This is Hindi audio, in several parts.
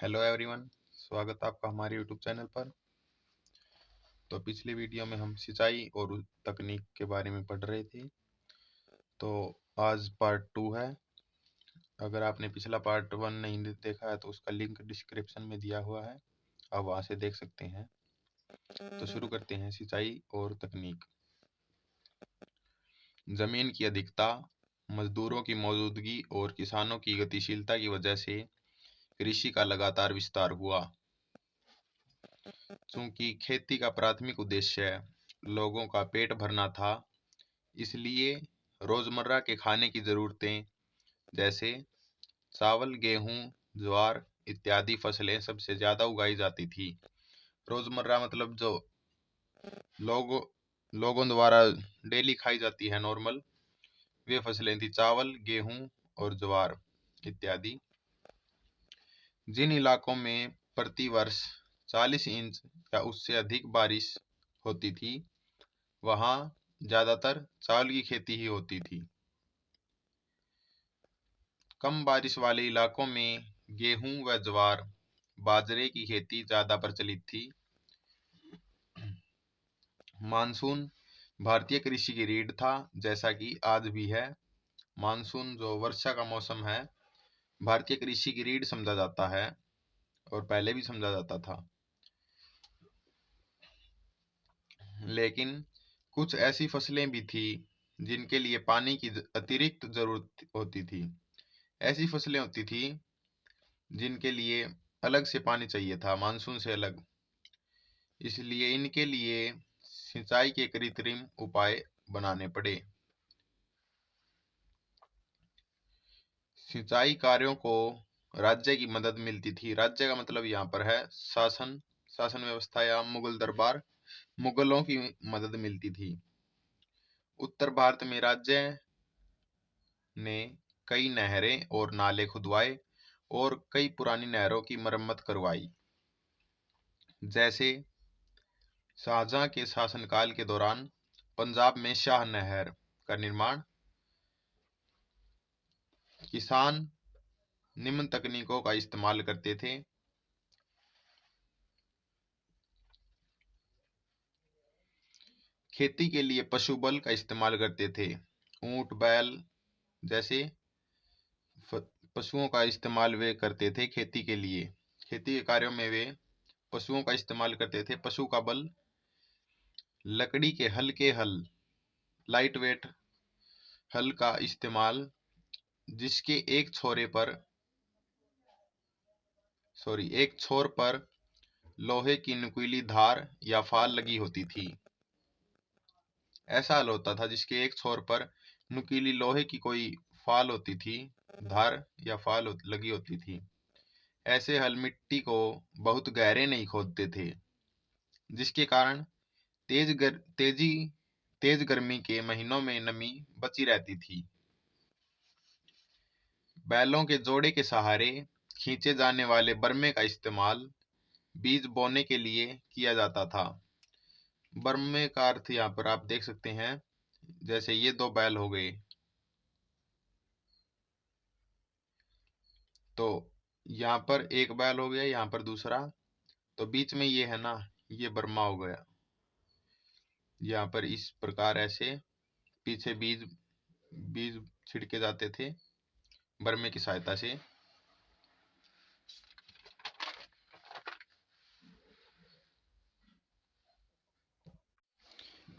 हेलो एवरीवन, स्वागत है आपका हमारे यूट्यूब चैनल पर। तो पिछले वीडियो में हम सिंचाई और तकनीक के बारे में पढ़ रहे थे। तो आज पार्ट 2 है। अगर आपने पिछला पार्ट 1 नहीं देखा है तो उसका लिंक डिस्क्रिप्शन में दिया हुआ है, आप वहाँ से देख सकते हैं। तो शुरू करते हैं। सिंचाई और तकनीक। जमीन की अधिकता, मजदूरों की मौजूदगी और किसानों की गतिशीलता की वजह से कृषि का लगातार विस्तार हुआ। चूंकि खेती का प्राथमिक उद्देश्य लोगों का पेट भरना था, इसलिए रोजमर्रा के खाने की जरूरतें जैसे चावल, गेहूं, ज्वार इत्यादि फसलें सबसे ज्यादा उगाई जाती थी। रोजमर्रा मतलब जो लोगों द्वारा डेली खाई जाती है, नॉर्मल, वे फसलें थी चावल, गेहूं और ज्वार इत्यादि। जिन इलाकों में प्रति वर्ष 40 इंच या उससे अधिक बारिश होती थी, वहां ज्यादातर चावल की खेती ही होती थी। कम बारिश वाले इलाकों में गेहूं व ज्वार, बाजरे की खेती ज्यादा प्रचलित थी। मानसून भारतीय कृषि की रीढ़ था, जैसा कि आज भी है। मानसून जो वर्षा का मौसम है, भारतीय कृषि की रीढ़ समझा जाता है और पहले भी समझा जाता था। लेकिन कुछ ऐसी फसलें भी थी जिनके लिए पानी की अतिरिक्त जरूरत होती थी। ऐसी फसलें होती थी जिनके लिए अलग से पानी चाहिए था, मानसून से अलग। इसलिए इनके लिए सिंचाई के कृत्रिम उपाय बनाने पड़े। सिंचाई कार्यों को राज्य की मदद मिलती थी। राज्य का मतलब यहाँ पर है शासन व्यवस्था या मुगल दरबार, मुगलों की मदद मिलती थी। उत्तर भारत में राज्य ने कई नहरें और नाले खुदवाए और कई पुरानी नहरों की मरम्मत करवाई। जैसे शाहजहां के शासनकाल के दौरान पंजाब में शाह नहर का निर्माण। किसान निम्न तकनीकों का इस्तेमाल करते थे। खेती के लिए पशु बल का इस्तेमाल करते थे। ऊंट, बैल जैसे पशुओं का इस्तेमाल वे करते थे खेती के लिए। खेती के कार्यों में वे पशुओं का इस्तेमाल करते थे। पशु का बल, लकड़ी के हल्के हल, लाइट वेट हल का इस्तेमाल, जिसके एक छोर पर लोहे की नुकीली धार या फाल लगी होती थी। ऐसा हल होता था जिसके एक छोर पर नुकीली लोहे की कोई फाल होती थी, धार या फाल लगी होती थी। ऐसे हल मिट्टी को बहुत गहरे नहीं खोदते थे, जिसके कारण तेज गर्मी के महीनों में नमी बची रहती थी। बैलों के जोड़े के सहारे खींचे जाने वाले बर्मे का इस्तेमाल बीज बोने के लिए किया जाता था। बर्मे का अर्थ यहाँ पर आप देख सकते हैं, जैसे ये दो बैल हो गए, तो यहाँ पर एक बैल हो गया, यहाँ पर दूसरा, तो बीच में ये है ना, ये बर्मा हो गया। यहाँ पर इस प्रकार ऐसे पीछे बीज छिड़के जाते थे बर्मे की सहायता से।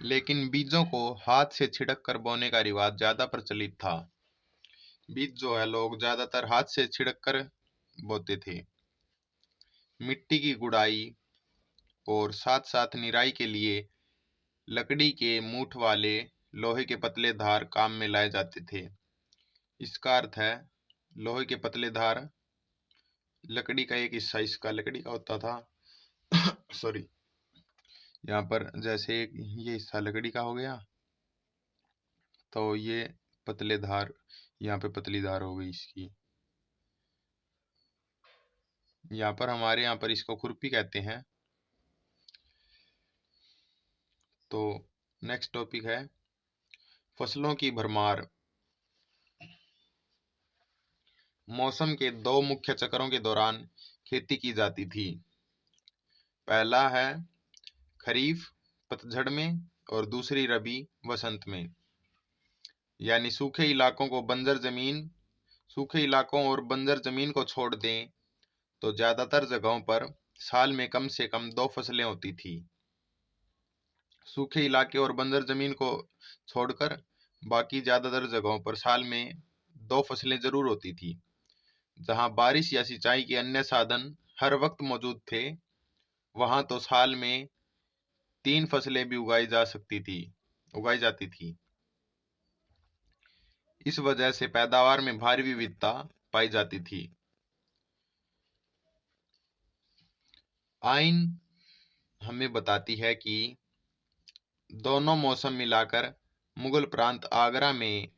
लेकिन बीजों को हाथ से छिड़क कर बोने का रिवाज ज्यादा प्रचलित था। बीज जो है लोग ज्यादातर हाथ से छिड़क कर बोते थे। मिट्टी की गुड़ाई और साथ साथ निराई के लिए लकड़ी के मूठ वाले लोहे के पतले धार काम में लाए जाते थे। इसका अर्थ है लोहे के पतले धार लकड़ी का एक हिस्सा इसका लकड़ी का होता था। सॉरी, यहाँ पर जैसे ये हिस्सा लकड़ी का हो गया, तो ये पतले धार, यहाँ पे पतली धार हो गई इसकी। यहाँ पर हमारे यहाँ पर इसको खुरपी कहते हैं। तो नेक्स्ट टॉपिक है फसलों की भरमार। मौसम के दो मुख्य चक्रों के दौरान खेती की जाती थी। पहला है खरीफ पतझड़ में और दूसरी रबी वसंत में। यानी सूखे इलाकों और बंजर जमीन को छोड़ दें तो ज्यादातर जगहों पर साल में कम से कम 2 फसलें होती थी। सूखे इलाके और बंजर जमीन को छोड़कर बाकी ज्यादातर जगहों पर साल में 2 फसलें जरूर होती थी। जहां बारिश या सिंचाई के अन्य साधन हर वक्त मौजूद थे, वहां तो साल में 3 फसलें भी उगाई जाती थी। इस वजह से पैदावार में भारी विविधता पाई जाती थी। आइन हमें बताती है कि दोनों मौसम मिलाकर मुगल प्रांत आगरा में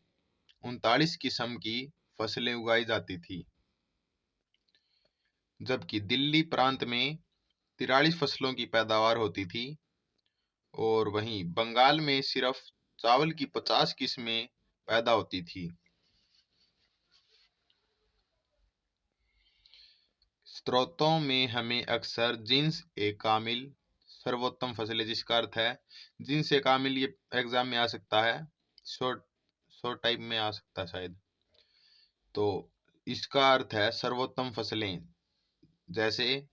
39 किस्म की फसलें उगाई जाती थी, जबकि दिल्ली प्रांत में 43 फसलों की पैदावार होती थी और वहीं बंगाल में सिर्फ चावल की 50 किस्में पैदा होती थी। स्रोतों में हमें अक्सर जिन्स ए कामिल सर्वोत्तम फसलें, जिसका अर्थ है जिन्स ए कामिल, ये एग्जाम में आ सकता है, शॉर्ट शॉर्ट टाइप में आ सकता है शायद। तो इसका अर्थ है सर्वोत्तम फसलें जैसे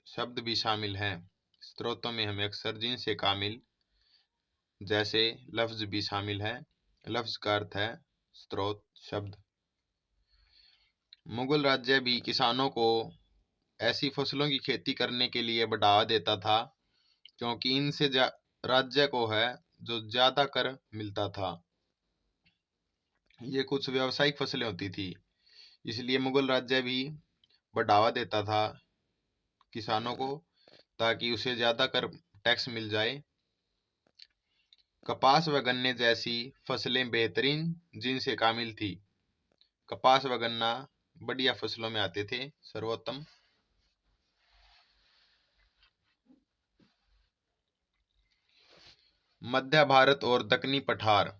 शब्द भी शामिल हैं। स्रोतों में हमें अक्सर जिन्स ए कामिल जैसे लफ्ज भी शामिल है। लफ्ज का अर्थ है स्रोत, शब्द। मुगल राज्य भी किसानों को ऐसी फसलों की खेती करने के लिए बढ़ावा देता था क्योंकि इनसे राज्य को है जो ज्यादा कर मिलता था। ये कुछ व्यावसायिक फसलें होती थी, इसलिए मुगल राज्य भी बढ़ावा देता था किसानों को ताकि उसे ज्यादा कर टैक्स मिल जाए। कपास व गन्ने जैसी फसलें बेहतरीन जिनसे कामिल थी। कपास व गन्ना बढ़िया फसलों में आते थे, सर्वोत्तम। मध्य भारत और दक्षिणी पठार।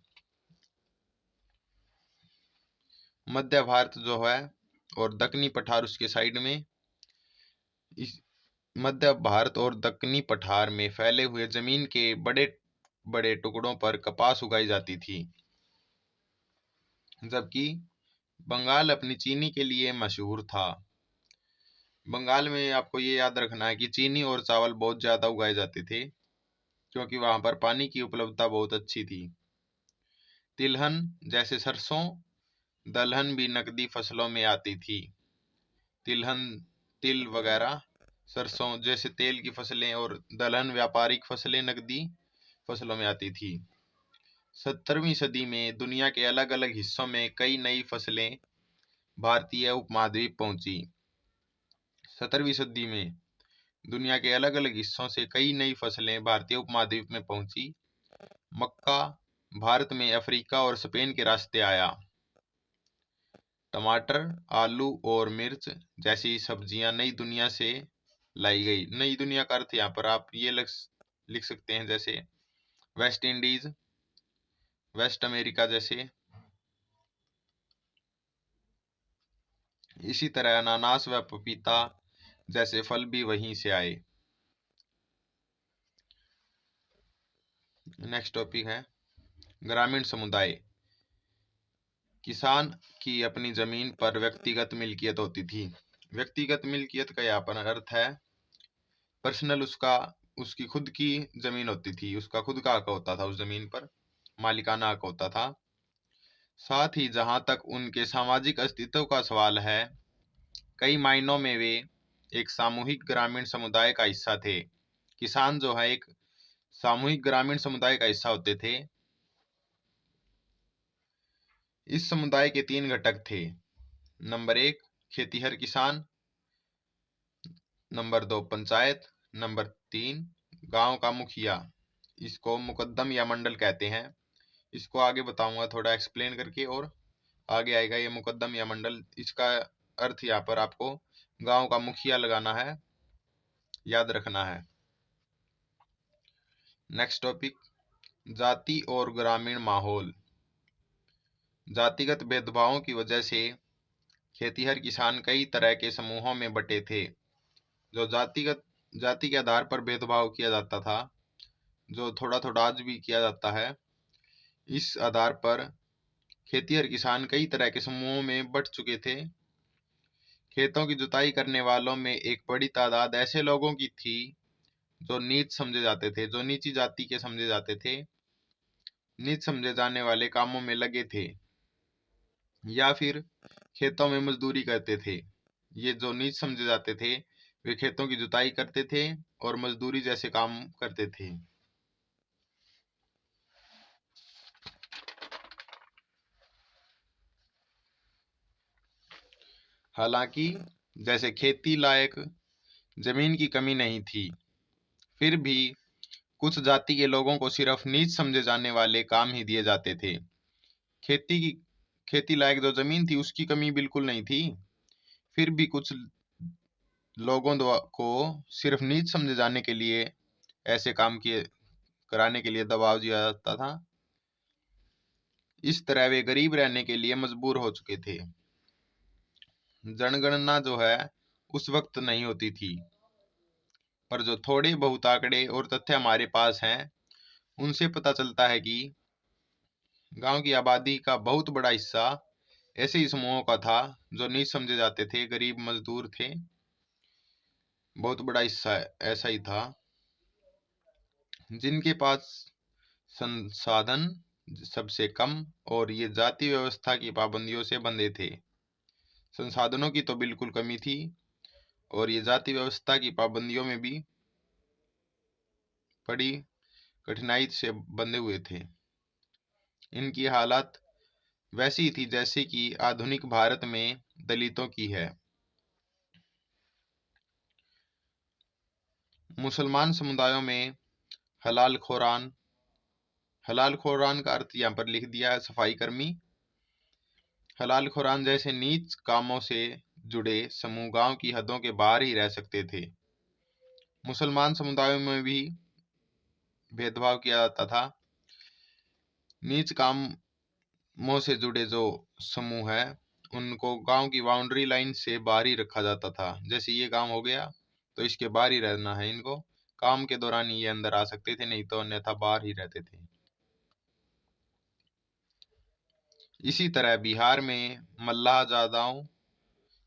मध्य भारत जो है और दक्षिणी पठार उसके साइड में, इस मध्य भारत और दक्षिणी पठार में फैले हुए जमीन के बड़े बड़े टुकड़ों पर कपास उगाई जाती थी, जबकि बंगाल अपनी चीनी के लिए मशहूर था। बंगाल में आपको ये याद रखना है कि चीनी और चावल बहुत ज्यादा उगाए जाते थे क्योंकि वहां पर पानी की उपलब्धता बहुत अच्छी थी। तिलहन जैसे सरसों, दलहन भी नकदी फसलों में आती थी। तिलहन, तिल वगैरह, सरसों जैसे तेल की फसलें और दलहन व्यापारिक फसलें नकदी फसलों में आती थी। 17वीं सदी में दुनिया के अलग अलग हिस्सों में कई नई फसलें भारतीय उपमहाद्वीप पहुंची। 17वीं सदी में दुनिया के अलग अलग हिस्सों से कई नई फसलें भारतीय उपमहाद्वीप में पहुंची। मक्का भारत में अफ्रीका और स्पेन के रास्ते आया। टमाटर, आलू और मिर्च जैसी सब्जियां नई दुनिया से लाई गई। नई दुनिया का अर्थ यहाँ पर आप ये लिख सकते हैं जैसे वेस्ट इंडीज, वेस्ट अमेरिका जैसे। इसी तरह अनानास व पपीता जैसे फल भी वहीं से आए। नेक्स्ट टॉपिक है ग्रामीण समुदाय। किसान की अपनी जमीन पर व्यक्तिगत मिल्कियत होती थी। व्यक्तिगत मिल्कियत का यहाँ पर अर्थ है पर्सनल, उसकी खुद की जमीन होती थी, उसका खुद का हक होता था, उस जमीन पर मालिकाना हक होता था। साथ ही जहां तक उनके सामाजिक अस्तित्व का सवाल है, कई मायनों में वे एक सामूहिक ग्रामीण समुदाय का हिस्सा थे। किसान जो है एक सामूहिक ग्रामीण समुदाय का हिस्सा होते थे। इस समुदाय के 3 घटक थे। नंबर 1 खेतीहर किसान, नंबर 2 पंचायत, नंबर 3 गांव का मुखिया। इसको मुकद्दम या मंडल कहते हैं। इसको आगे बताऊंगा थोड़ा एक्सप्लेन करके, और आगे आएगा ये मुकद्दम या मंडल। इसका अर्थ यहाँ पर आपको गांव का मुखिया लगाना है, याद रखना है। नेक्स्ट टॉपिक जाति और ग्रामीण माहौल। जातिगत भेदभावों की वजह से खेतीहर किसान कई तरह के समूहों में बटे थे। जो जाति के आधार पर भेदभाव किया जाता था, जो थोड़ा थोड़ा आज भी किया जाता है, इस आधार पर खेतीहर किसान कई तरह के समूहों में बट चुके थे। खेतों की जुताई करने वालों में एक बड़ी तादाद ऐसे लोगों की थी जो नीच समझे जाते थे, जो नीची जाति के समझे जाते थे, नीच समझे जाने वाले कामों में लगे थे या फिर खेतों में मजदूरी करते थे। ये जो नीच समझे जाते थे वे खेतों की जुताई करते थे और मजदूरी जैसे काम करते थे। हालांकि जैसे खेती लायक जमीन की कमी नहीं थी, फिर भी कुछ जाति के लोगों को सिर्फ नीच समझे जाने वाले काम ही दिए जाते थे। खेती की खेती लायक जो जमीन थी उसकी कमी बिल्कुल नहीं थी, फिर भी कुछ लोगों को सिर्फ नीच समझे जाने के लिए ऐसे काम किए कराने के लिए दबाव दिया जाता था। इस तरह वे गरीब रहने के लिए मजबूर हो चुके थे। जनगणना जो है उस वक्त नहीं होती थी, पर जो थोड़े बहुत आंकड़े और तथ्य हमारे पास हैं उनसे पता चलता है कि गांव की आबादी का बहुत बड़ा हिस्सा ऐसे ही समूहों का था जो नीच समझे जाते थे, गरीब मजदूर थे। बहुत बड़ा हिस्सा ऐसा ही था जिनके पास संसाधन सबसे कम और ये जाति व्यवस्था की पाबंदियों से बंधे थे। संसाधनों की तो बिल्कुल कमी थी और ये जाति व्यवस्था की पाबंदियों में भी बड़ी कठिनाई से बंधे हुए थे। इनकी हालत वैसी थी जैसे कि आधुनिक भारत में दलितों की है। मुसलमान समुदायों में हलाल खोरान, हलाल खोरान का अर्थ यहाँ पर लिख दिया है सफाई कर्मी। हलाल खुरान जैसे नीच कामों से जुड़े समूह गांव की हदों के बाहर ही रह सकते थे। मुसलमान समुदायों में भी भेदभाव किया जाता था। नीच कामों से जुड़े जो समूह है उनको गांव की बाउंड्री लाइन से बाहर ही रखा जाता था। जैसे ये गांव हो गया तो इसके बाहर ही रहना है, इनको काम के दौरान ही ये अंदर आ सकते थे, नहीं तो अन्यथा बाहर ही रहते थे। इसी तरह बिहार में मल्लाहजादाओं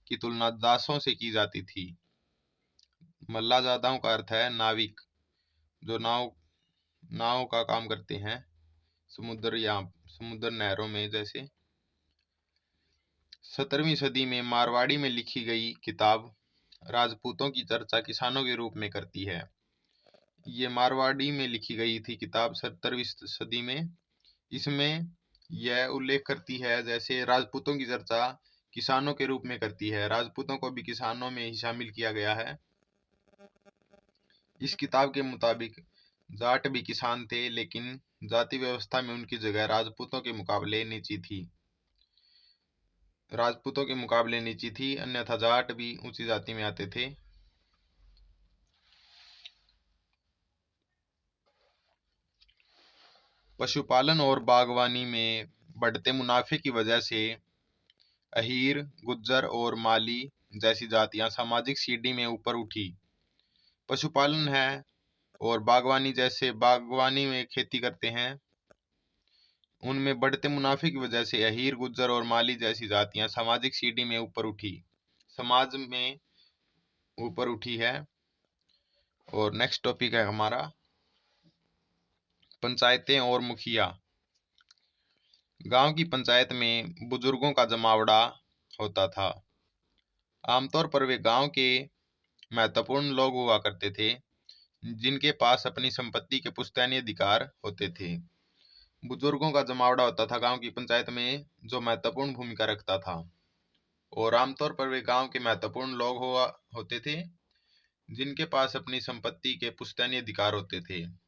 की तुलना दासों से की जाती थी। मल्लाहजादाओं का अर्थ है नाविक, जो नाव का काम करते हैं समुद्र या समुद्र नहरों में। जैसे 17वीं सदी में मारवाड़ी में लिखी गई किताब राजपूतों की चर्चा किसानों के रूप में करती है। ये मारवाड़ी में लिखी गई थी किताब 17वीं सदी में। इसमें यह उल्लेख करती है जैसे राजपूतों की चर्चा किसानों के रूप में करती है, राजपूतों को भी किसानों में ही शामिल किया गया है। इस किताब के मुताबिक जाट भी किसान थे, लेकिन जाति व्यवस्था में उनकी जगह राजपूतों के मुकाबले नीची थी। अन्यथा जाट भी ऊंची जाति में आते थे। पशुपालन और बागवानी में बढ़ते मुनाफे की वजह से अहीर, गुज्जर और माली जैसी जातियां सामाजिक सीढ़ी में ऊपर उठी। पशुपालन है और बागवानी, जैसे बागवानी में खेती करते हैं, उनमें बढ़ते मुनाफे की वजह से अहीर, गुज्जर और माली जैसी जातियां सामाजिक सीढ़ी में ऊपर उठी, समाज में ऊपर उठी है। और नेक्स्ट टॉपिक है हमारा पंचायतें और मुखिया। गांव की पंचायत में बुजुर्गों का जमावड़ा होता था। आमतौर पर वे गांव के महत्वपूर्ण लोग हुआ करते थे जिनके पास अपनी संपत्ति के पुश्तैनी अधिकार होते थे। बुजुर्गों का जमावड़ा होता था गांव की पंचायत में, जो महत्वपूर्ण भूमिका रखता था। और आमतौर पर वे गांव के महत्वपूर्ण लोग हुआ होते थे जिनके पास अपनी संपत्ति के पुश्तैनी अधिकार होते थे।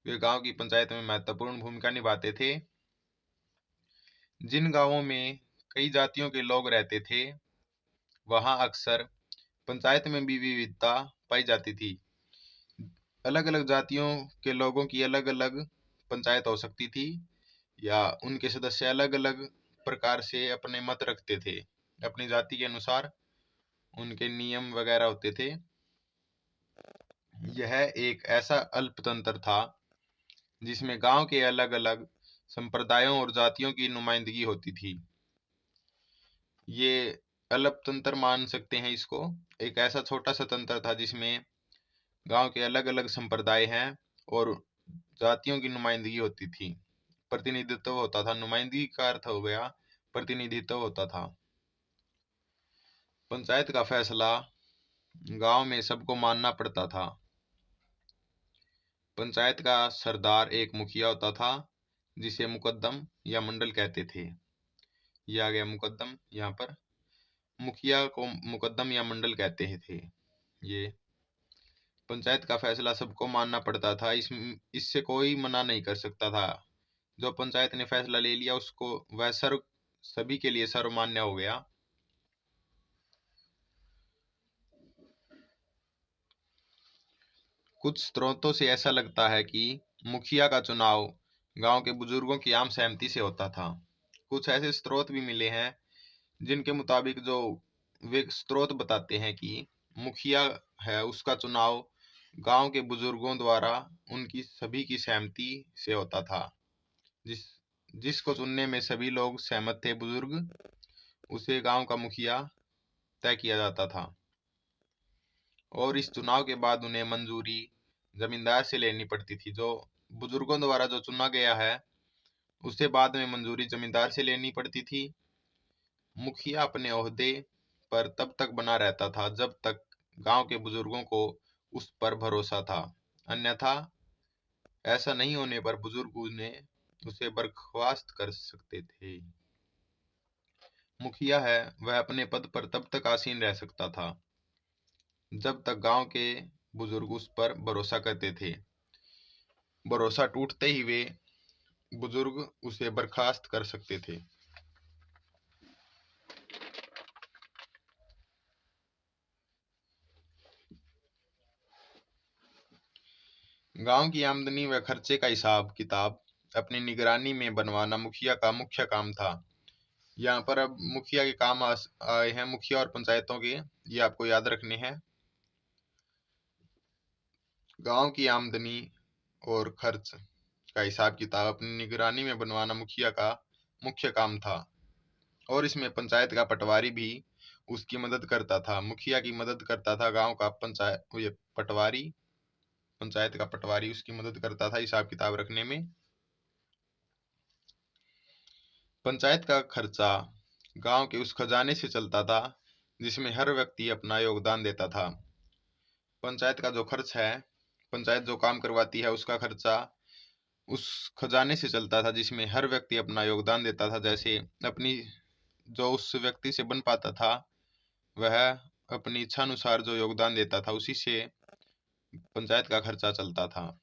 वे गांव की पंचायत में महत्वपूर्ण भूमिका निभाते थे। जिन गांवों में कई जातियों के लोग रहते थे वहां अक्सर पंचायत में भी विविधता पाई जाती थी। अलग अलग जातियों के लोगों की अलग अलग पंचायत हो सकती थी या उनके सदस्य अलग अलग प्रकार से अपने मत रखते थे। अपनी जाति के अनुसार उनके नियम वगैरह होते थे। यह एक ऐसा अल्पतंत्र था जिसमें गांव के अलग अलग संप्रदायों और जातियों की नुमाइंदगी होती थी। ये अल्पतंत्र मान सकते हैं इसको। एक ऐसा छोटा सा तंत्र था जिसमें गांव के अलग अलग संप्रदाय हैं और जातियों की नुमाइंदगी होती थी, प्रतिनिधित्व होता था। नुमाइंदगी का अर्थ हो गया प्रतिनिधित्व होता था। पंचायत का फैसला गांव में सबको मानना पड़ता था। पंचायत का सरदार एक मुखिया होता था जिसे मुकद्दम या मंडल कहते थे। ये आ गया मुकद्दम, यहाँ पर मुखिया को मुकद्दम या मंडल कहते थे। ये पंचायत का फैसला सबको मानना पड़ता था। इससे कोई मना नहीं कर सकता था। जो पंचायत ने फैसला ले लिया उसको वह सभी के लिए सर्वमान्य हो गया। कुछ स्रोतों से ऐसा लगता है कि मुखिया का चुनाव गांव के बुजुर्गों की आम सहमति से होता था। कुछ ऐसे स्रोत भी मिले हैं जिनके मुताबिक जो वे स्रोत बताते हैं कि मुखिया है उसका चुनाव गांव के बुजुर्गों द्वारा उनकी सभी की सहमति से होता था। जिसको चुनने में सभी लोग सहमत थे बुजुर्ग, उसे गांव का मुखिया तय किया जाता था। और इस चुनाव के बाद उन्हें मंजूरी जमींदार से लेनी पड़ती थी। जो बुजुर्गों द्वारा जो चुना गया है उसे बाद में मंजूरी जमींदार से लेनी पड़ती थी। मुखिया अपने ओहदे पर तब तक बना रहता था जब तक गांव के बुजुर्गों को उस पर भरोसा था, अन्यथा ऐसा नहीं होने पर बुजुर्ग उसे बर्खास्त कर सकते थे। मुखिया है वह अपने पद पर तब तक आसीन रह सकता था जब तक गांव के बुजुर्ग उस पर भरोसा करते थे। भरोसा टूटते ही वे बुजुर्ग उसे बर्खास्त कर सकते थे। गांव की आमदनी व खर्चे का हिसाब किताब अपनी निगरानी में बनवाना मुखिया का मुख्य काम था। यहाँ पर अब मुखिया के काम आए हैं, मुखिया और पंचायतों के, ये आपको याद रखने हैं। गांव की आमदनी और खर्च का हिसाब किताब अपनी निगरानी में बनवाना मुखिया का मुख्य काम था। और इसमें पंचायत का पटवारी भी उसकी मदद करता था। मुखिया की मदद करता था गांव का पटवारी, पंचायत का पटवारी उसकी मदद करता था हिसाब किताब रखने में। पंचायत का खर्चा गांव के उस खजाने से चलता था जिसमें हर व्यक्ति अपना योगदान देता था। पंचायत का जो खर्च है, पंचायत जो काम करवाती है उसका खर्चा उस खजाने से चलता था जिसमें हर व्यक्ति अपना योगदान देता था। जैसे अपनी जो उस व्यक्ति से बन पाता था वह अपनी इच्छा अनुसार जो योगदान देता था उसी से पंचायत का खर्चा चलता था।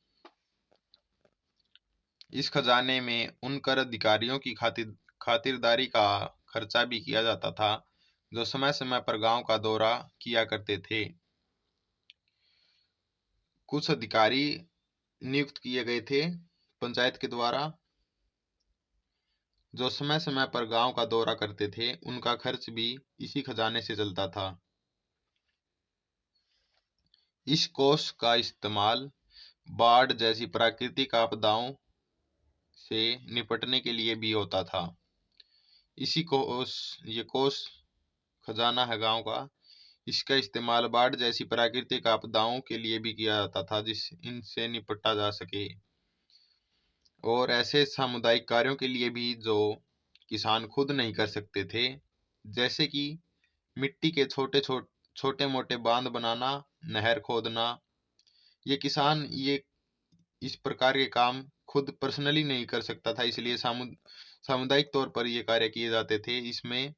इस खजाने में उन कर अधिकारियों की खातिरदारी का खर्चा भी किया जाता था जो समय समय पर गांव का दौरा किया करते थे। कुछ अधिकारी नियुक्त किए गए थे पंचायत के द्वारा जो समय समय पर गांव का दौरा करते थे, उनका खर्च भी इसी खजाने से चलता था। इस कोष का इस्तेमाल बाढ़ जैसी प्राकृतिक आपदाओं से निपटने के लिए भी होता था। ये कोष खजाना है गांव का, इसका इस्तेमाल बाढ़ जैसी प्राकृतिक आपदाओं के लिए भी किया जाता था जिस इनसे निपटा जा सके, और ऐसे सामुदायिक कार्यों के लिए भी जो किसान खुद नहीं कर सकते थे, जैसे कि मिट्टी के छोटे मोटे बांध बनाना, नहर खोदना। ये इस प्रकार के काम खुद पर्सनली नहीं कर सकता था, इसलिए सामुदायिक तौर पर ये कार्य किए जाते थे। इसमें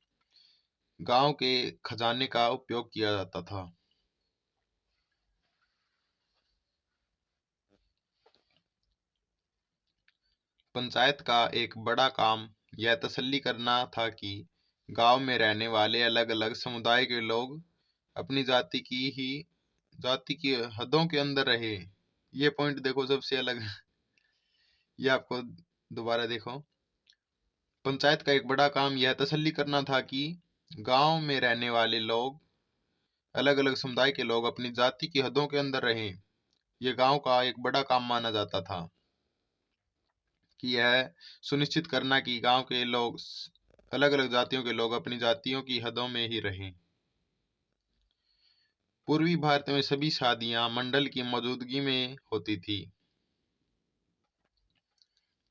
गांव के खजाने का उपयोग किया जाता था। पंचायत का एक बड़ा काम यह तसल्ली करना था कि गांव में रहने वाले अलग अलग समुदाय के लोग अपनी जाति की हदों के अंदर रहे। ये पॉइंट देखो सबसे अलग। ये आपको दोबारा देखो, पंचायत का एक बड़ा काम यह तसल्ली करना था कि गांव में रहने वाले लोग, अलग अलग समुदाय के लोग अपनी जाति की हदों के अंदर रहें। यह गांव का एक बड़ा काम माना जाता था कि यह सुनिश्चित करना कि गांव के लोग, अलग अलग जातियों के लोग अपनी जातियों की हदों में ही रहें। पूर्वी भारत में सभी शादियां मंडल की मौजूदगी में होती थी।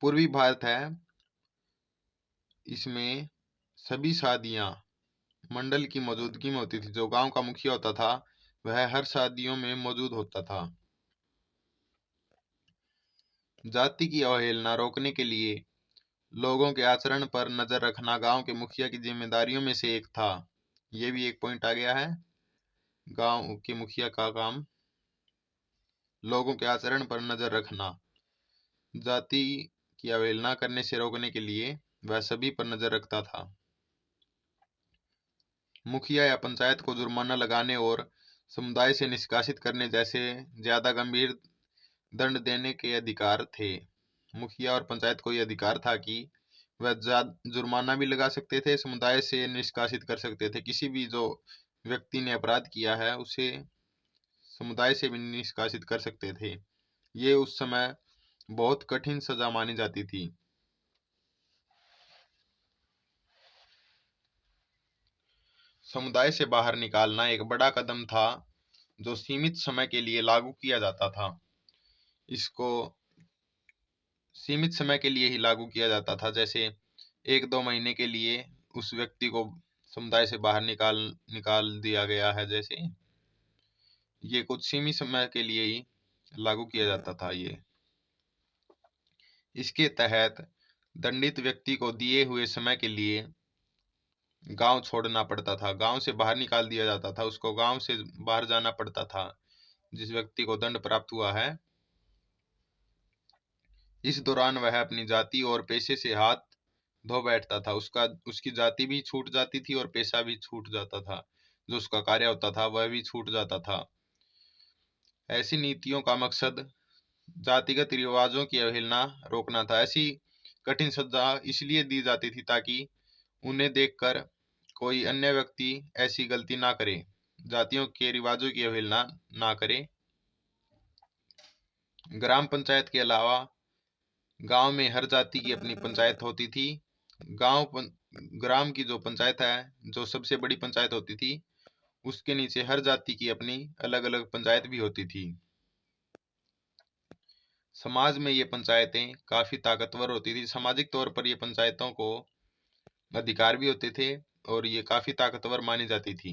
पूर्वी भारत है, इसमें सभी शादियां मंडल की मौजूदगी में होती थी। जो गांव का मुखिया होता था वह हर शादियों में मौजूद होता था। जाति की अवहेलना रोकने के लिए लोगों के आचरण पर नजर रखना गांव के मुखिया की जिम्मेदारियों में से एक था। ये भी एक पॉइंट आ गया है। गांव के मुखिया का काम लोगों के आचरण पर नजर रखना। जाति की अवहेलना करने से रोकने के लिए वह सभी पर नजर रखता था। मुखिया या पंचायत को जुर्माना लगाने और समुदाय से निष्कासित करने जैसे ज्यादा गंभीर दंड देने के अधिकार थे। मुखिया और पंचायत को यह अधिकार था कि वह जुर्माना भी लगा सकते थे, समुदाय से निष्कासित कर सकते थे। किसी भी जो व्यक्ति ने अपराध किया है उसे समुदाय से भी निष्कासित कर सकते थे। ये उस समय बहुत कठिन सजा मानी जाती थी। समुदाय से बाहर निकालना एक बड़ा कदम था जो सीमित समय के लिए लागू किया जाता था। इसको सीमित समय के लिए ही लागू किया जाता था, जैसे 1-2 महीने के लिए उस व्यक्ति को समुदाय से बाहर निकाल दिया गया है। जैसे ये कुछ सीमित समय के लिए ही लागू किया जाता था। इसके तहत दंडित व्यक्ति को दिए हुए समय के लिए गांव छोड़ना पड़ता था, गांव से बाहर निकाल दिया जाता था, उसको गांव से बाहर जाना पड़ता था। जिस व्यक्ति को दंड प्राप्त हुआ है, इस दौरान वह अपनी जाति और पेशे से हाथ धो बैठता था। उसकी जाति भी छूट जाती थी और पेशा भी छूट जाता था। जो उसका कार्य होता था वह भी छूट जाता था। ऐसी नीतियों का मकसद जातिगत रिवाजों की अवहेलना रोकना था। ऐसी कठिन सजा इसलिए दी जाती थी ताकि उन्हें देखकर कोई अन्य व्यक्ति ऐसी गलती ना करे, जातियों के रिवाजों की अवहेलना ना करे। ग्राम पंचायत के अलावा गांव में हर जाति की अपनी पंचायत होती थी। ग्राम की जो पंचायत है, जो सबसे बड़ी पंचायत होती थी, उसके नीचे हर जाति की अपनी अलग अलग पंचायत भी होती थी। समाज में ये पंचायतें काफी ताकतवर होती थी। सामाजिक तौर पर ये पंचायतों को अधिकार भी होते थे और ये काफी ताकतवर मानी जाती थी।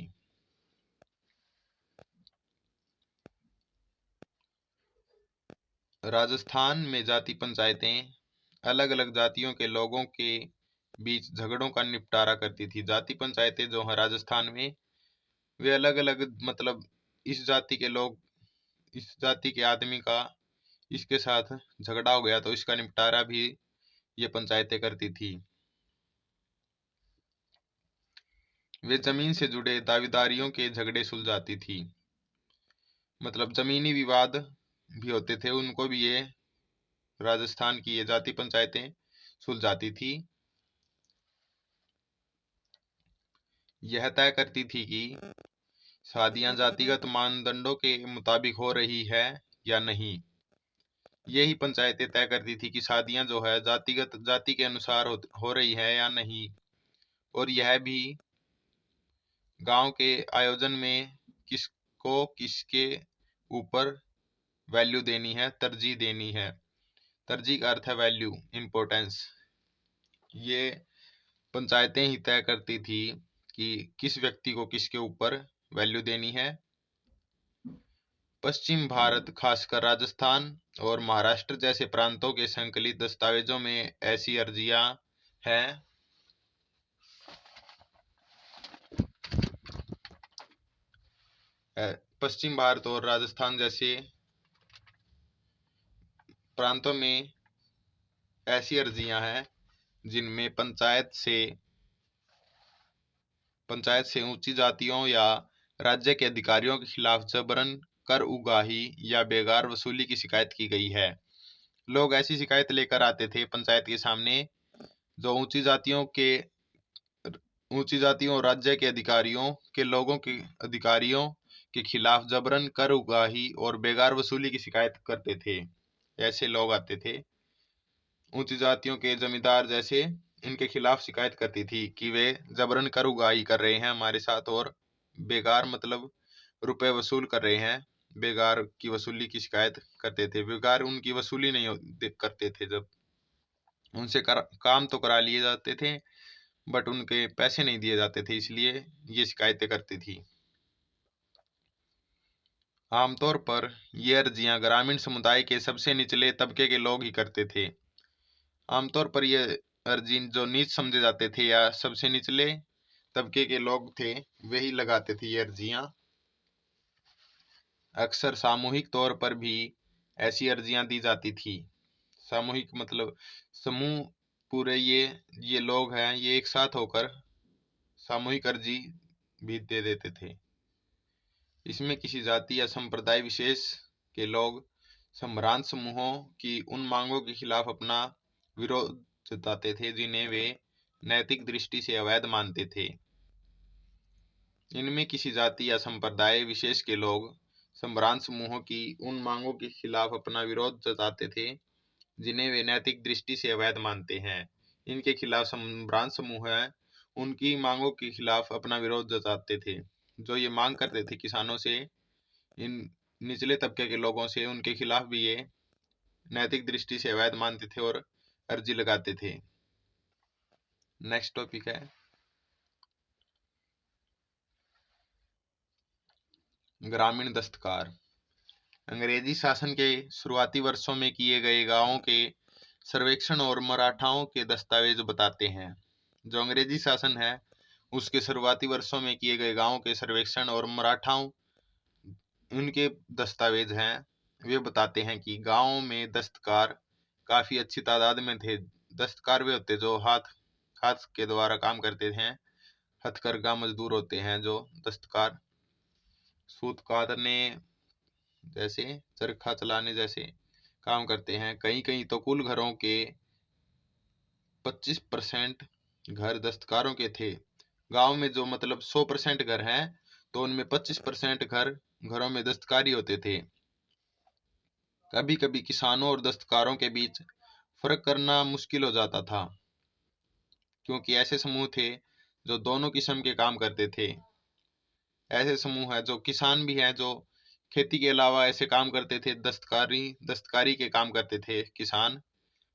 राजस्थान में जाति पंचायतें अलग अलग जातियों के लोगों के बीच झगड़ों का निपटारा करती थी। जाति पंचायतें जो है राजस्थान में, वे अलग अलग, मतलब इस जाति के लोग, इस जाति के आदमी का इसके साथ झगड़ा हो गया तो इसका निपटारा भी ये पंचायतें करती थी। वे जमीन से जुड़े दावेदारियों के झगड़े सुलझाती थी। मतलब जमीनी विवाद भी होते थे, उनको भी ये राजस्थान की ये जाति पंचायतें सुलझाती थी। यह तय करती थी कि शादियां जातिगत मानदंडों के मुताबिक हो रही है या नहीं। यही पंचायतें तय करती थी कि शादियां जो है जाति के अनुसार हो रही है या नहीं। और यह भी गांव के आयोजन में किसको किसके ऊपर वैल्यू देनी है, तरजीह देनी है। तरजीह का अर्थ है वैल्यू, इंपॉर्टेंस। ये पंचायतें ही तय करती थी कि किस व्यक्ति को किसके ऊपर वैल्यू देनी है। पश्चिम भारत, खासकर राजस्थान और महाराष्ट्र जैसे प्रांतों के संकलित दस्तावेजों में ऐसी अर्जियां हैं। पश्चिम भारत और राजस्थान जैसे प्रांतों में ऐसी अर्जियां हैं जिनमें पंचायत से ऊंची जातियों या राज्य के अधिकारियों के खिलाफ जबरन कर उगाही या बेगार वसूली की शिकायत की गई है। लोग ऐसी शिकायत लेकर आते थे पंचायत के सामने जो ऊंची जातियों और राज्य के अधिकारियों के खिलाफ जबरन कर उगाही और बेगार वसूली की शिकायत करते थे। ऐसे लोग आते थे, ऊंची जातियों के जमींदार जैसे, इनके खिलाफ शिकायत करती थी कि वे जबरन कर उगाही कर रहे हैं हमारे साथ, और बेगार मतलब रुपए वसूल कर रहे हैं। बेगार की वसूली की शिकायत करते थे। बेगार उनकी वसूली नहीं करते थे, जब उनसे काम तो करा लिए जाते थे बट उनके पैसे नहीं दिए जाते थे, इसलिए ये शिकायतें करती थी। आमतौर पर ये अर्जियां ग्रामीण समुदाय के सबसे निचले तबके के लोग ही करते थे। आमतौर पर ये अर्जी जो नीच समझे जाते थे या सबसे निचले तबके के लोग थे, वही लगाते थे ये अर्जियां। अक्सर सामूहिक तौर पर भी ऐसी अर्जियां दी जाती थी। सामूहिक मतलब समूह, पूरे ये लोग हैं, ये एक साथ होकर सामूहिक अर्जी भी दे देते थे। इसमें किसी जाति या संप्रदाय विशेष के लोग सम्भ्रांत समूहों की उन मांगों के खिलाफ अपना विरोध जताते थे जिन्हें वे नैतिक दृष्टि से अवैध मानते थे। इनमें किसी जाति या संप्रदाय विशेष के लोग सम्भ्रांत समूहों की उन मांगों के खिलाफ अपना विरोध जताते थे जिन्हें वे नैतिक दृष्टि से अवैध मानते हैं। इनके खिलाफ सम्भ्रांत समूह है, उनकी मांगों के खिलाफ अपना विरोध जताते थे। जो ये मांग करते थे किसानों से, इन निचले तबके के लोगों से, उनके खिलाफ भी ये नैतिक दृष्टि से अवैध मानते थे और अर्जी लगाते थे। नेक्स्ट टॉपिक है ग्रामीण दस्तकार। अंग्रेजी शासन के शुरुआती वर्षों में किए गए गांवों के सर्वेक्षण और मराठाओं के दस्तावेज बताते हैं। जो अंग्रेजी शासन है उसके शुरुआती वर्षों में किए गए गांवों के सर्वेक्षण और मराठाओं, उनके दस्तावेज हैं, वे बताते हैं कि गांवों में दस्तकार काफी अच्छी तादाद में थे। दस्तकार वे होते जो हाथ के द्वारा काम करते हैं, हथकरघा मजदूर होते हैं जो दस्तकार। सूत कातने जैसे, चरखा चलाने जैसे काम करते हैं। कहीं कहीं तो कुल घरों के 25% घर दस्तकारों के थे। गांव में जो मतलब 100% घर हैं, तो उनमें 25% घरों में दस्तकारी होते थे। कभी कभी किसानों और दस्तकारों के बीच फर्क करना मुश्किल हो जाता था, क्योंकि ऐसे समूह थे जो दोनों किस्म के काम करते थे। ऐसे समूह है जो किसान भी हैं, जो खेती के अलावा ऐसे काम करते थे। दस्तकारी के काम करते थे किसान,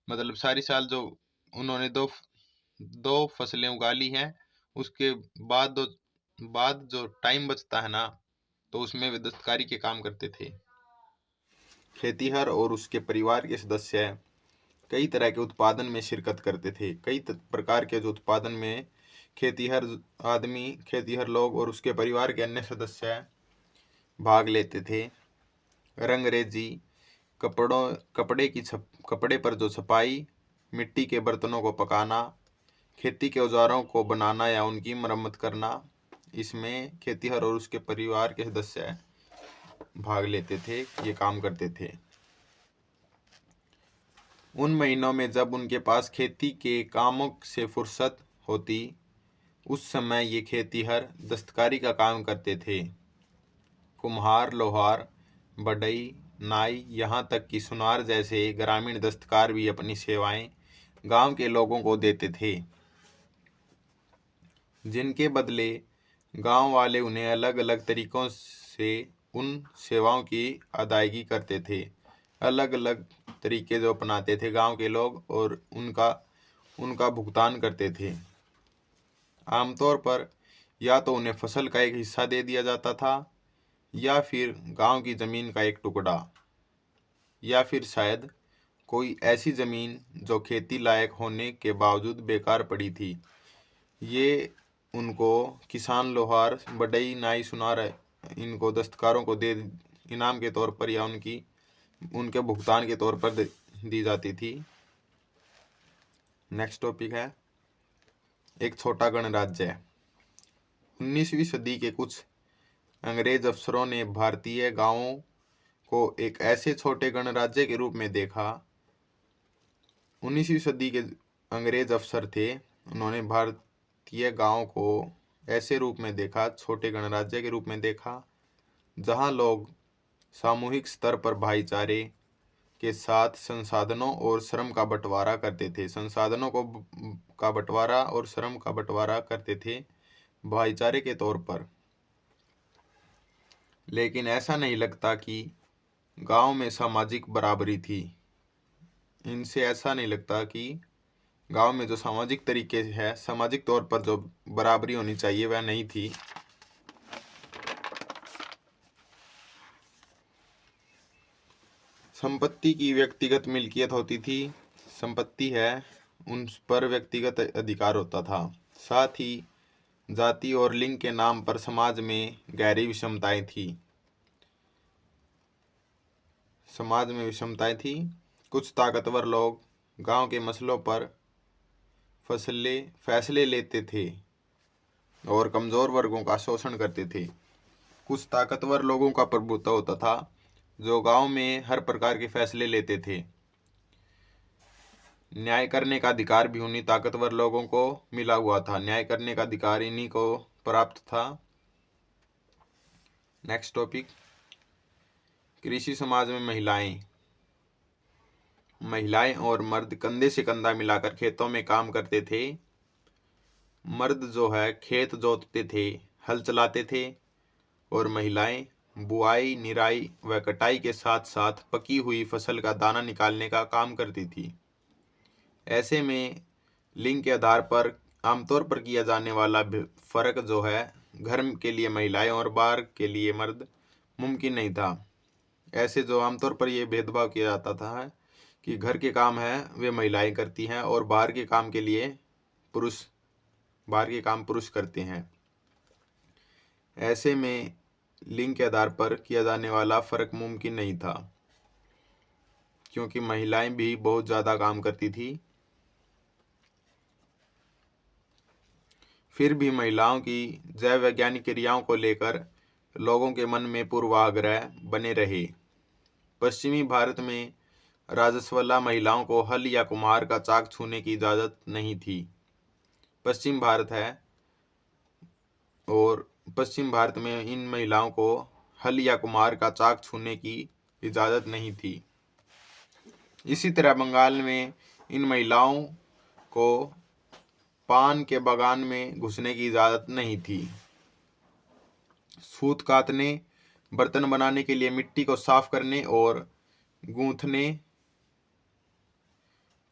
मतलब सारी साल जो उन्होंने दो फसलें उगा ली हैं, उसके बाद जो टाइम बचता है ना, तो उसमें वे दस्तकारी के काम करते थे। खेतीहर और उसके परिवार के सदस्य कई तरह के उत्पादन में शिरकत करते थे। कई प्रकार के जो उत्पादन में खेतीहर लोग और उसके परिवार के अन्य सदस्य भाग लेते थे। रंगरेजी, कपड़े पर जो छपाई, मिट्टी के बर्तनों को पकाना, खेती के औजारों को बनाना या उनकी मरम्मत करना, इसमें खेतीहर और उसके परिवार के सदस्य भाग लेते थे, ये काम करते थे। उन महीनों में जब उनके पास खेती के कामों से फुर्सत होती, उस समय ये खेतीहर दस्तकारी का काम करते थे। कुम्हार, लोहार, बढ़ई, नाई, यहाँ तक कि सुनार जैसे ग्रामीण दस्तकार भी अपनी सेवाएं गांव के लोगों को देते थे, जिनके बदले गांव वाले उन्हें अलग अलग तरीकों से उन सेवाओं की अदायगी करते थे। अलग अलग तरीके जो अपनाते थे गांव के लोग और उनका भुगतान करते थे। आमतौर पर या तो उन्हें फसल का एक हिस्सा दे दिया जाता था, या फिर गांव की जमीन का एक टुकड़ा, या फिर शायद कोई ऐसी जमीन जो खेती लायक होने के बावजूद बेकार पड़ी थी। ये उनको किसान, लोहार, बढ़ई, नाई, सुनार, इनको दस्तकारों को दे इनाम के तौर पर या उनके भुगतान के तौर पर दी जाती थी। नेक्स्ट टॉपिक है एक छोटा गणराज्य। 19वीं सदी के कुछ अंग्रेज अफसरों ने भारतीय गांवों को एक ऐसे छोटे गणराज्य के रूप में देखा। 19वीं सदी के अंग्रेज अफसर थे, उन्होंने भारतीय गांव को ऐसे रूप में देखा, छोटे गणराज्य के रूप में देखा, जहां लोग सामूहिक स्तर पर भाईचारे के साथ संसाधनों और श्रम का बंटवारा करते थे। संसाधनों का बंटवारा और श्रम का बंटवारा करते थे भाईचारे के तौर पर। लेकिन ऐसा नहीं लगता कि गांव में सामाजिक बराबरी थी। इनसे ऐसा नहीं लगता कि गांव में जो सामाजिक तरीके है, सामाजिक तौर पर जो बराबरी होनी चाहिए वह नहीं थी। संपत्ति की व्यक्तिगत मिल्कियत होती थी। संपत्ति है उन पर व्यक्तिगत अधिकार होता था। साथ ही जाति और लिंग के नाम पर समाज में गहरी विषमताएं थी। कुछ ताकतवर लोग गांव के मसलों पर फैसले लेते थे और कमजोर वर्गों का शोषण करते थे। कुछ ताकतवर लोगों का प्रभुत्व होता था जो गांव में हर प्रकार के फैसले लेते थे। न्याय करने का अधिकार भी उन्हीं ताकतवर लोगों को मिला हुआ था। न्याय करने का अधिकार इन्हीं को प्राप्त था। नेक्स्ट टॉपिक, कृषि समाज में महिलाएं और मर्द कंधे से कंधा मिलाकर खेतों में काम करते थे। मर्द जो है खेत जोतते थे, हल चलाते थे, और महिलाएं बुआई, निराई व कटाई के साथ साथ पकी हुई फसल का दाना निकालने का काम करती थी। ऐसे में लिंग के आधार पर आमतौर पर किया जाने वाला फर्क जो है, घर के लिए महिलाएं और बाहर के लिए मर्द, मुमकिन नहीं था। ऐसे जो आमतौर पर यह भेदभाव किया जाता था कि घर के काम है वे महिलाएं करती हैं और बाहर के काम पुरुष करते हैं। ऐसे में लिंग के आधार पर किया जाने वाला फर्क मुमकिन नहीं था, क्योंकि महिलाएं भी बहुत ज़्यादा काम करती थी। फिर भी महिलाओं की जैव वैज्ञानिक क्रियाओं को लेकर लोगों के मन में पूर्वाग्रह बने रहे। पश्चिमी भारत में राजस्वला महिलाओं को हल या कुम्हार का चाक छूने की इजाज़त नहीं थी। पश्चिम भारत है और पश्चिम भारत में इन महिलाओं को हल या कुम्हार का चाक छूने की इजाज़त नहीं थी। इसी तरह बंगाल में इन महिलाओं को पान के बागान में घुसने की इजाज़त नहीं थी। सूत कातने, बर्तन बनाने के लिए मिट्टी को साफ करने और गूंथने,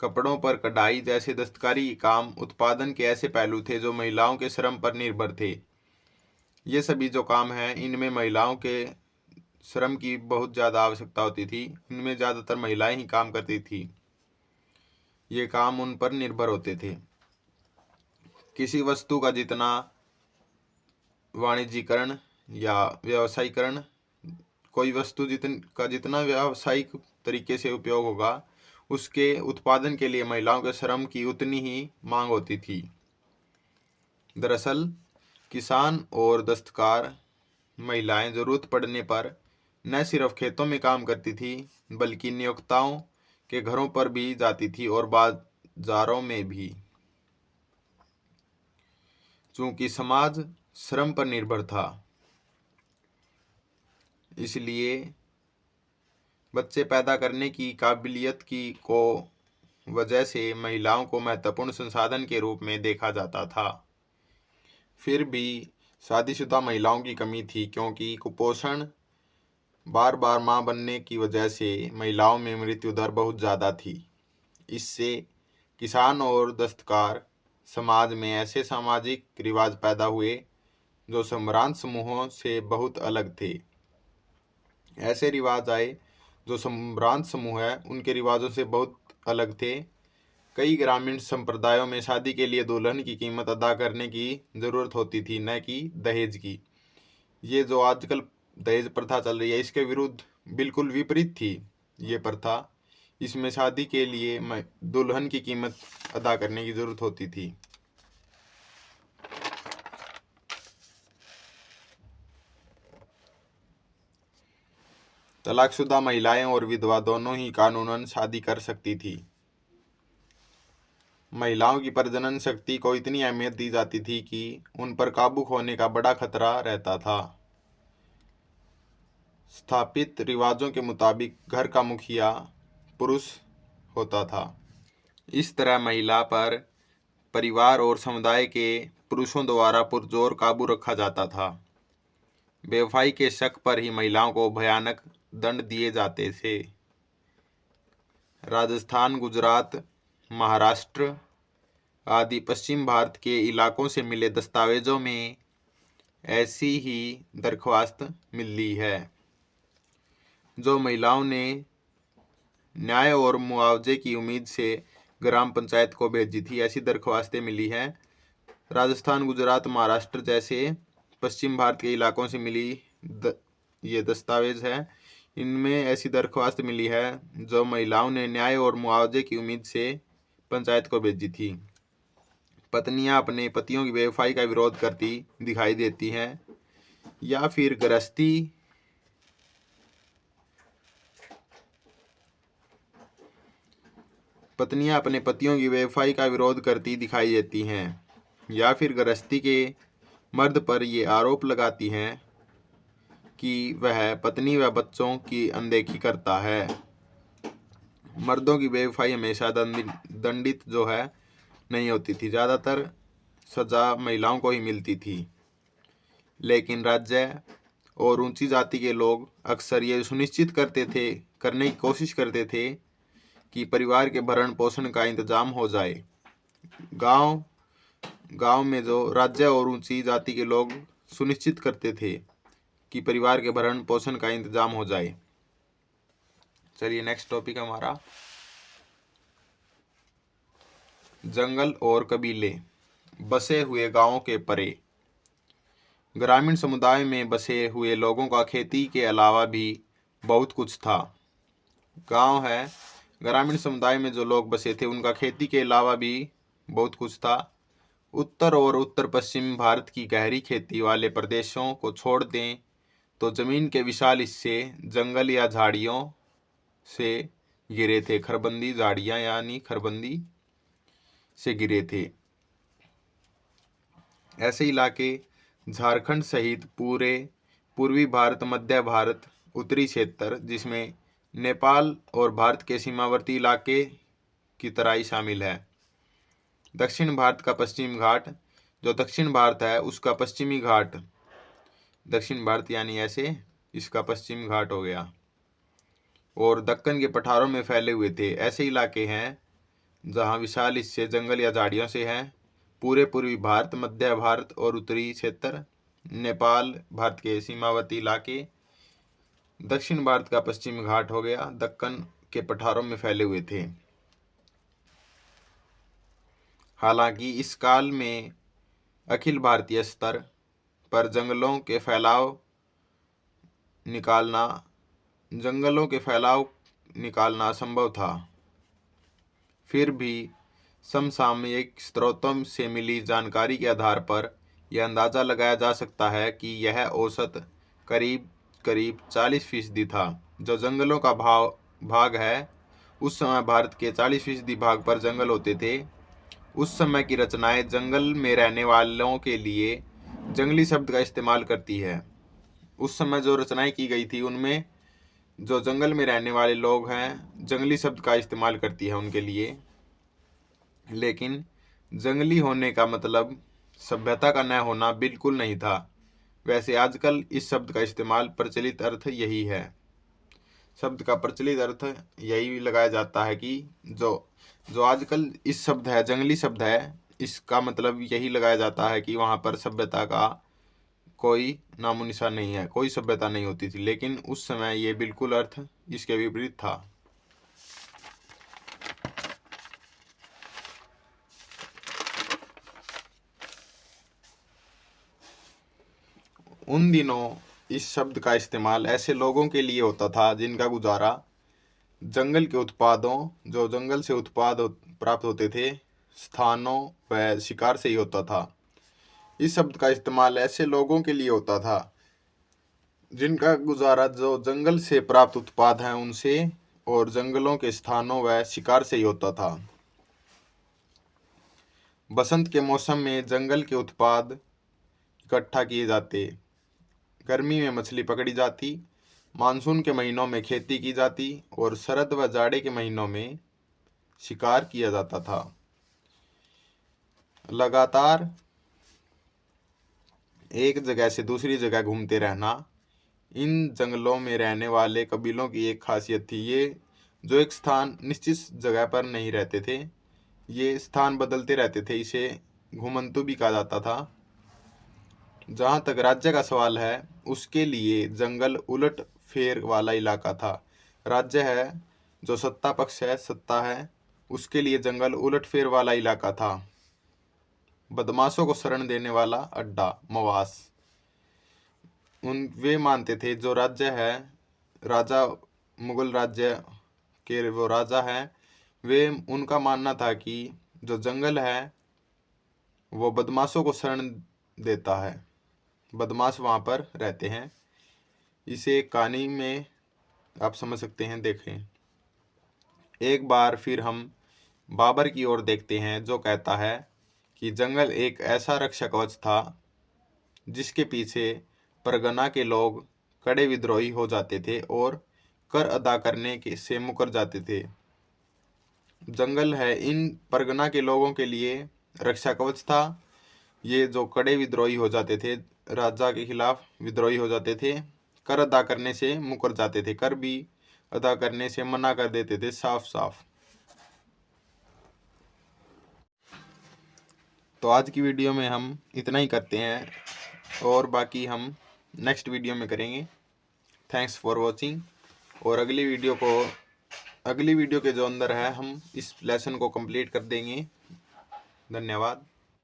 कपड़ों पर कढ़ाई जैसे दस्तकारी काम उत्पादन के ऐसे पहलू थे जो महिलाओं के श्रम पर निर्भर थे। ये सभी जो काम हैं, इनमें महिलाओं के श्रम की बहुत ज़्यादा आवश्यकता होती थी। इनमें ज़्यादातर महिलाएं ही काम करती थी। ये काम उन पर निर्भर होते थे। किसी वस्तु का जितना वाणिज्यीकरण या व्यवसायीकरण, कोई वस्तु का जितना व्यावसायिक तरीके से उपयोग होगा, उसके उत्पादन के लिए महिलाओं के श्रम की उतनी ही मांग होती थी। दरअसल किसान और दस्तकार महिलाएं जरूरत पड़ने पर न सिर्फ खेतों में काम करती थी, बल्कि नियोक्ताओं के घरों पर भी जाती थी और बाजारों में भी। चूंकि समाज श्रम पर निर्भर था, इसलिए बच्चे पैदा करने की काबिलियत की वजह से महिलाओं को महत्वपूर्ण संसाधन के रूप में देखा जाता था। फिर भी शादीशुदा महिलाओं की कमी थी, क्योंकि कुपोषण, बार बार मां बनने की वजह से महिलाओं में मृत्यु दर बहुत ज़्यादा थी। इससे किसान और दस्तकार समाज में ऐसे सामाजिक रिवाज पैदा हुए जो सम्भ्रांत समूहों से बहुत अलग थे। ऐसे रिवाज आए जो सम्भ्रांत समूह है उनके रिवाजों से बहुत अलग थे। कई ग्रामीण संप्रदायों में शादी के लिए दुल्हन की कीमत अदा करने की ज़रूरत होती थी, न कि दहेज की। ये जो आजकल दहेज प्रथा चल रही है, इसके विरुद्ध बिल्कुल विपरीत थी ये प्रथा। इसमें शादी के लिए दुल्हन की कीमत अदा करने की ज़रूरत होती थी। तलाकशुदा महिलाएं और विधवा दोनों ही कानूनन शादी कर सकती थी। महिलाओं की प्रजनन शक्ति को इतनी अहमियत दी जाती थी कि उन पर काबू खोने का बड़ा खतरा रहता था। स्थापित रिवाजों के मुताबिक घर का मुखिया पुरुष होता था। इस तरह महिला पर परिवार और समुदाय के पुरुषों द्वारा पुरजोर काबू रखा जाता था। बेवफाई के शक पर ही महिलाओं को भयानक दंड दिए जाते थे। राजस्थान, गुजरात, महाराष्ट्र आदि पश्चिम भारत के इलाकों से मिले दस्तावेजों में ऐसी ही दरख्वास्त मिली है, जो महिलाओं ने न्याय और मुआवजे की उम्मीद से ग्राम पंचायत को भेजी थी। ऐसी दरख्वास्तें मिली हैं। राजस्थान, गुजरात, महाराष्ट्र जैसे पश्चिम भारत के इलाकों से मिली ये दस्तावेज है। इनमें ऐसी दरख्वास्त मिली है जो महिलाओं ने न्याय और मुआवजे की उम्मीद से पंचायत को भेजी थी। पत्नियां अपने पतियों की बेवफाई का विरोध करती दिखाई देती हैं, या फिर पत्नियां अपने पतियों की बेवफाई का विरोध करती दिखाई देती हैं, या फिर गृहस्थी के मर्द पर ये आरोप लगाती हैं कि वह पत्नी व बच्चों की अनदेखी करता है। मर्दों की बेवफाई हमेशा दंडित जो है नहीं होती थी, ज़्यादातर सजा महिलाओं को ही मिलती थी। लेकिन राज्य और ऊंची जाति के लोग अक्सर ये सुनिश्चित करने की कोशिश करते थे कि परिवार के भरण पोषण का इंतजाम हो जाए। गांव में जो राज्य और ऊंची जाति के लोग सुनिश्चित करते थे कि परिवार के भरण पोषण का इंतजाम हो जाए। चलिए नेक्स्ट टॉपिक हमारा जंगल और कबीले। बसे हुए गांवों के परे। ग्रामीण समुदाय में बसे हुए लोगों का खेती के अलावा भी बहुत कुछ था। गांव है, ग्रामीण समुदाय में जो लोग बसे थे उनका खेती के अलावा भी बहुत कुछ था। उत्तर और उत्तर पश्चिम भारत की गहरी खेती वाले प्रदेशों को छोड़ दें तो जमीन के विशाल हिस्से जंगल या झाड़ियों से घिरे थे। खरबंदी झाड़ियां यानी खरबंदी से घिरे थे। ऐसे इलाके झारखंड सहित पूरे पूर्वी भारत, मध्य भारत, उत्तरी क्षेत्र जिसमें नेपाल और भारत के सीमावर्ती इलाके की तराई शामिल है। दक्षिण भारत का पश्चिम घाट, जो दक्षिण भारत है उसका पश्चिमी घाट, दक्षिण भारत यानी ऐसे इसका पश्चिम घाट हो गया, और दक्कन के पठारों में फैले हुए थे। ऐसे इलाके हैं जहाँ विशाल हिस्से जंगल या झाड़ियों से हैं। पूरे पूर्वी भारत, मध्य भारत और उत्तरी क्षेत्र, नेपाल, भारत के सीमावर्ती इलाके, दक्षिण भारत का पश्चिम घाट हो गया, दक्कन के पठारों में फैले हुए थे। हालांकि इस काल में अखिल भारतीय स्तर पर जंगलों के फैलाव निकालना असंभव था। फिर भी समसामयिक स्रोतों से मिली जानकारी के आधार पर यह अंदाजा लगाया जा सकता है कि यह औसत करीब 40% था। जो जंगलों का भाग है, उस समय भारत के 40% भाग पर जंगल होते थे। उस समय की रचनाएं जंगल में रहने वालों के लिए जंगली शब्द का इस्तेमाल करती है। उस समय जो रचनाएं की गई थी उनमें जो जंगल में रहने वाले लोग हैं जंगली शब्द का इस्तेमाल करती है उनके लिए। लेकिन जंगली होने का मतलब सभ्यता का न होना बिल्कुल नहीं था। वैसे आजकल इस शब्द का इस्तेमाल प्रचलित अर्थ यही है। शब्द का प्रचलित अर्थ यही लगाया जाता है कि जो आजकल इस शब्द है, जंगली शब्द है, इसका मतलब यही लगाया जाता है कि वहाँ पर सभ्यता का कोई नामो निशान नहीं है, कोई सभ्यता नहीं होती थी। लेकिन उस समय ये बिल्कुल अर्थ इसके विपरीत था। उन दिनों इस शब्द का इस्तेमाल ऐसे लोगों के लिए होता था जिनका गुजारा जंगल के उत्पादों, जो जंगल से उत्पाद प्राप्त होते थे, स्थानों व शिकार से ही होता था। इस शब्द का इस्तेमाल ऐसे लोगों के लिए होता था जिनका गुजारा जो जंगल से प्राप्त उत्पाद हैं उनसे और जंगलों के स्थानों व शिकार से ही होता था। बसंत के मौसम में जंगल के उत्पाद इकट्ठा किए जाते, गर्मी में मछली पकड़ी जाती, मानसून के महीनों में खेती की जाती और शरद व जाड़े के महीनों में शिकार किया जाता था। लगातार एक जगह से दूसरी जगह घूमते रहना इन जंगलों में रहने वाले कबीलों की एक खासियत थी। ये जो एक स्थान निश्चित जगह पर नहीं रहते थे, ये स्थान बदलते रहते थे। इसे घुमंतु भी कहा जाता था। जहाँ तक राज्य का सवाल है, उसके लिए जंगल उलट फेर वाला इलाका था। राज्य है जो सत्ता पक्ष है, सत्ता है, उसके लिए जंगल उलट फेर वाला इलाका था। बदमाशों को शरण देने वाला अड्डा, मवास। वे मानते थे जो राज्य है, राजा, मुगल राज्य के वो राजा हैं, वे उनका मानना था कि जो जंगल है वो बदमाशों को शरण देता है, बदमाश वहाँ पर रहते हैं। इसे कहानी में आप समझ सकते हैं। देखें, एक बार फिर हम बाबर की ओर देखते हैं, जो कहता है कि जंगल एक ऐसा रक्षा कवच था जिसके पीछे परगना के लोग कड़े विद्रोही हो जाते थे और कर अदा करने के से मुकर जाते थे। जंगल है इन परगना के लोगों के लिए रक्षा कवच था। ये जो कड़े विद्रोही हो जाते थे, राजा के खिलाफ विद्रोही हो जाते थे, कर अदा करने से मुकर जाते थे, कर भी अदा करने से मना कर देते थे साफ साफ। तो आज की वीडियो में हम इतना ही करते हैं और बाकी हम नेक्स्ट वीडियो में करेंगे। Thanks for watching. और अगली वीडियो के जो अंदर है हम इस लेसन को कंप्लीट कर देंगे। धन्यवाद।